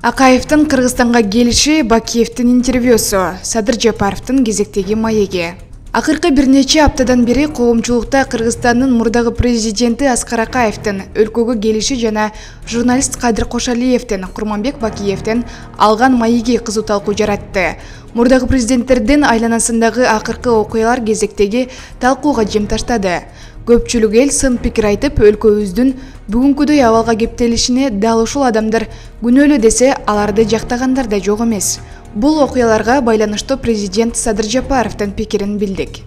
Акаевдин Кыргызстанга келиши, Бакиевдин интервьюсу, Садыр Жапаровдун кезектеги маеги. Акыркы бир нече аптадан бери коомчулукта Кыргызстандын мурдагы президенти Аскар Акаевдин өлкөгө келиши жана журналист Кадыр Кошалиевдин Курманбек Бакиевден алган маеги кызуу талкуу жаратты. Мурдагы президенттердин айланасындагы акыркы окуялар кезектеги талкууга жем таштады. Көпчүлүк эл сын пикир айтып, өлкөбүздүн бүгүнкүдөй абалга кептелишине дал ушул адамдар күнөөлүү десе, аларды жактагандар да жок эмес. Бул окуяларга байланыштуу президент Садыр Жапаровдун пикирин билдик.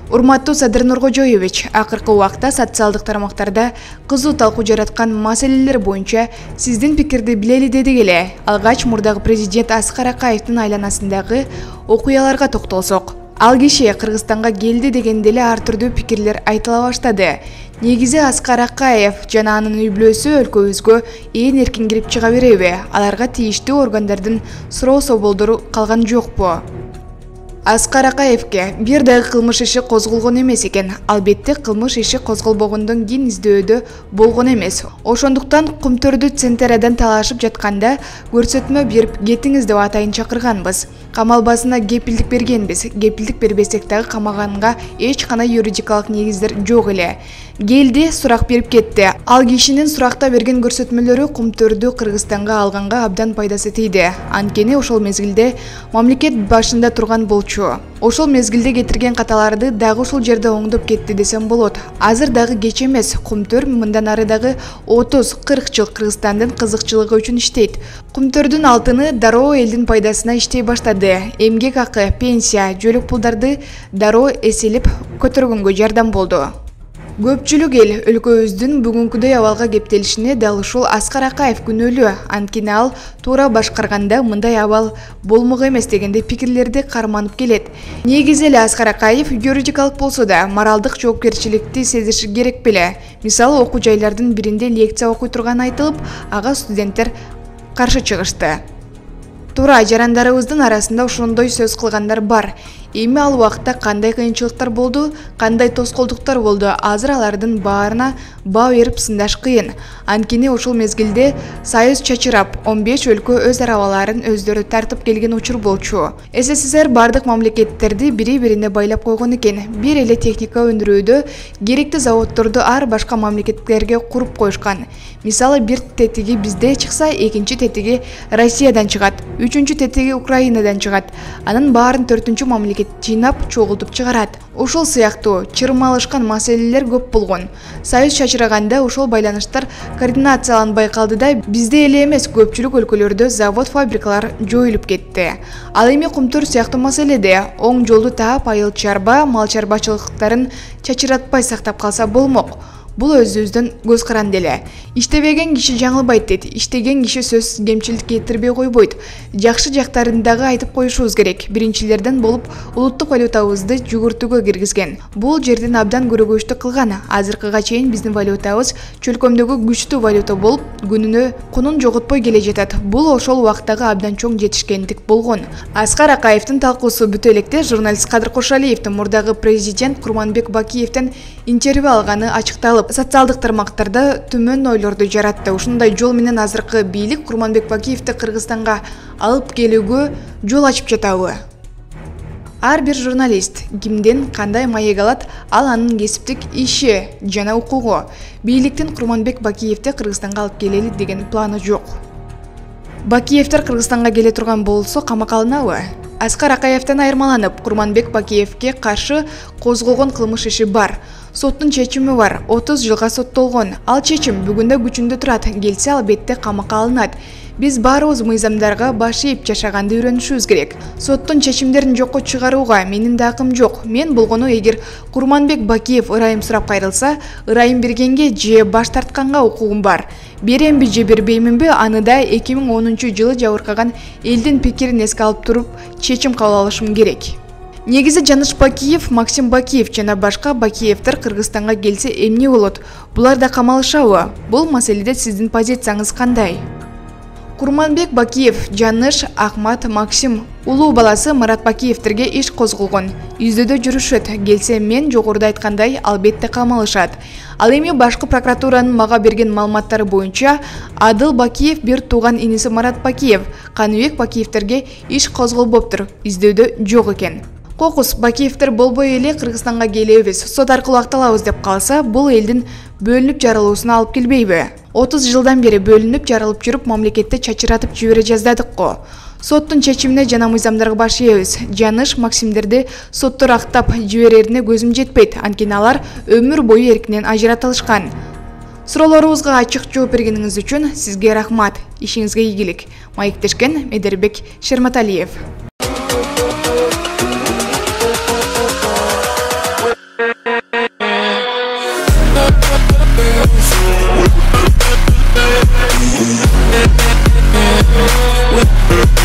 Урматтуу Садыр Нуркожоевич, акыркы убакта социалдык тармактарда кызуу талкуу жараткан маселелер боюнча сиздин пикирди билели дедик эле. Алгач мурдагы президент Аскар Акаевдин айланасындагы окуяларга токтолсок. Ал киши Кыргызстанга келди дегенде эле ар түрдүү пикирлер айтыла баштады. Негизи Аскар Акаев жана анын үй-бүлөсү өлкөбүзгө ээн эркин кирип чыга береби? Аларга тийиштүү органдардын суроо соболдору калган жокпу? Аскар Акаевке бир дагы кылмыш иши козголгон эмес экен. Албетте кылмыш иши козголбогондон кийин издөөдө болгон эмес. Ошондуктан Кумтөрдү Центерадан талашып жатканда көрсөтмө берип кетиңиз деп атайын чакырганбыз. Камалбасына кепилдик бергенбиз. Кепилдик бербесек дагы камаганга эч кандай юридикалык негиздер жок эле. Келди, сурак берип кетти. Ал кишинин суракта берген көрсөтмөлөрү Кумтөрдү Кыргызстанга алганга абдан пайдасы тийди. Анткени ошол мезгилде мамлекет башында турган болчу. Ошол мезгилде кетирген каталарды дагы ушул жерде оңдоп кетти десем болот. Азыр дагы кеч эмес. Кумтөр мындан ары дагы 30-40 жыл Кыргызстандын кызыкчылыгы үчүн иштейт. Кумтөрдүн алтыны дароо элдин пайдасына иштей баштады. Эмгек акы, пенсия, жөлөк пулдарды дароо эселеп көтөргөнгө жардам болду. Көпчүлүк эл өлкөбүздүн бүгүнкүдөй абалга кептелишине дал ушул Аскар Акаев күнөөлүү. Анткени ал туура башкарганда мындай абал болмок эмес дегенде пикирлерди карманып келет. Негизи эле Аскар Акаев юридикалык болсо да моралдык жоопкерчиликти сезиши керек беле. Мисалы, окуу жайлардын биринде лекция окуй турганы айтылып, ага студенттер каршы чыгышты. Туура, жарандарыбыздын арасында ошондой сөз кылгандар бар. Эми ал убакта кандай кыйынчылыктар болду, кандай тоскоолдуктар болду, азыр алардын баарына баа берип сындаш кыйын. Анткени ошол мезгилде союз чачырап, 15 өлкө өз арабаларын өздөрү тартып келген учур болчу. СССР бардык мамлекеттерди бири-бирине байлап койгон экен. Бир эле техника өндүрүүдө керектүү заводдорду ар башка мамлекеттерге куруп коюшкан. Мисалы, бир тетиги бизде чыкса, экинчи тетиги Россиядан чыгат, үчүнчү тетиги Украинадан чыгат. Анын баарын төртүнчү мамлекет жыйнап, чогултуп чыгарат. Ошол сыяктуу чырмалышкан маселелер көп болгон. Союз чачыраганда ошол байланыштар координацияланбай калды да, бизде эле эмес көпчүлүк өлкөлөрдө завод-фабрикалар жоюлуп кетти. Ал эми Кумтөр сыяктуу маселеде оң жолду таап, айыл чарба, мал чарбачылыктарын чачыратпай сактап калса болмок. Бул өзүбүздүн көз каранды эле. Иштебеген киши жаңылбайт дейт. Иштеген киши сөзсүз кемчилик кетирбей койбойт. Жакшы жактарын дагы айтып коюшубуз керек. Биринчилерден болуп улуттук валютабызды жүгүртүүгө киргизген. Бул жерден абдан көрөгөчтүк кылган. Азыркыга чейин биздин валютабыз чөлкөмдөгү күчтүү валюта болуп, күнүнө кунун жоготпой келе жатат. Бул ошол убактагы абдан чоң жетишкендик болгон. Аскар Акаевдин талкуусу бүтө электе журналист Кадыр Кошалиевдин мурдагы президент Курманбек Бакиевден интервью алганы ачыкталып, социалдык тармактарда түмөн ойлорду жаратты. Ушундай жол менен азыркы бийлик Курманбек Бакиевди Кыргызстанга алып келүүгө жол ачып жатабы? Ар бир журналист кимден кандай маек алат, ал анын кесиптик иши жана укугу. Бийликтин Курманбек Бакиевди Кыргызстанга алып келели деген планы жок. Бакиевдер Кыргызстанга келе турган болсо камакка алынабы? Аскар Акаевден айырмаланып, Курманбек Бакиевге каршы козголгон кылмыш иши бар. Соттун чечими бар, 30 жылга соттолгон. Ал чечим бүгүндө күчүндө турат. Келсе, албетте камакка алынат. Биз баарыбыз мыйзамдарга баш ийип жашаганды үйрөнүшүбүз керек. Соттун чечимдерин жокко чыгарууга менин да акым жок. Мен болгону, эгер Курманбек Бакиев ырайым сурап кайрылса, ырайым бергенге же баш тартканга укугум бар. Беремби же бербейминби, аны да 2010-жылы жабыркаган элдин пикирин эске алып туруп, чечим кабыл алышым керек. Негизи Жаныш Бакиев, Максим Бакиев жана башка Бакиевдер Кыргызстанга келсе эмне болот? Булар да камалышабы? Бул маселеде сиздин позицияңыз кандай? Курманбек Бакиев, Жаныш, Ахмат, Максим улуу баласы Марат Бакиевтерге иш козголгон. Издөөдө жүрүшөт. Келсе мен жогоруда айткандай албетте камалышат. Ал эми башкы прокуратуранын мага берген маалыматтары боюнча Адыл Бакиев бир тууган иниси Марат Бакиев, Каныбек Бакиевтерге иш козголбоптур. Издөөдө жок экен. Кокус Бакиевтер болбой эле Кыргызстанга келебиз, сот аркылуу акталабыз деп калса, бул элдин бөлүнүп жарылуусуна алып келбейби? 30 жылдан бери бөлүнүп жарылып жүрүп мамлекетти чачыратып жибере жаздадык го. Соттун чечимине жана мыйзамдарга баш ийебиз. Жаныш, Максимдерди соттор актап жиберерине көзүм жетпейт. Анткени алар өмүр бою эркинен ажыратылышкан. Суроолорубузга ачык жооп бергениңиз үчүн сизге рахмат. Ишиңизге ийгилик. Маектешкен Медербек Шерматалиев. We'll be right back.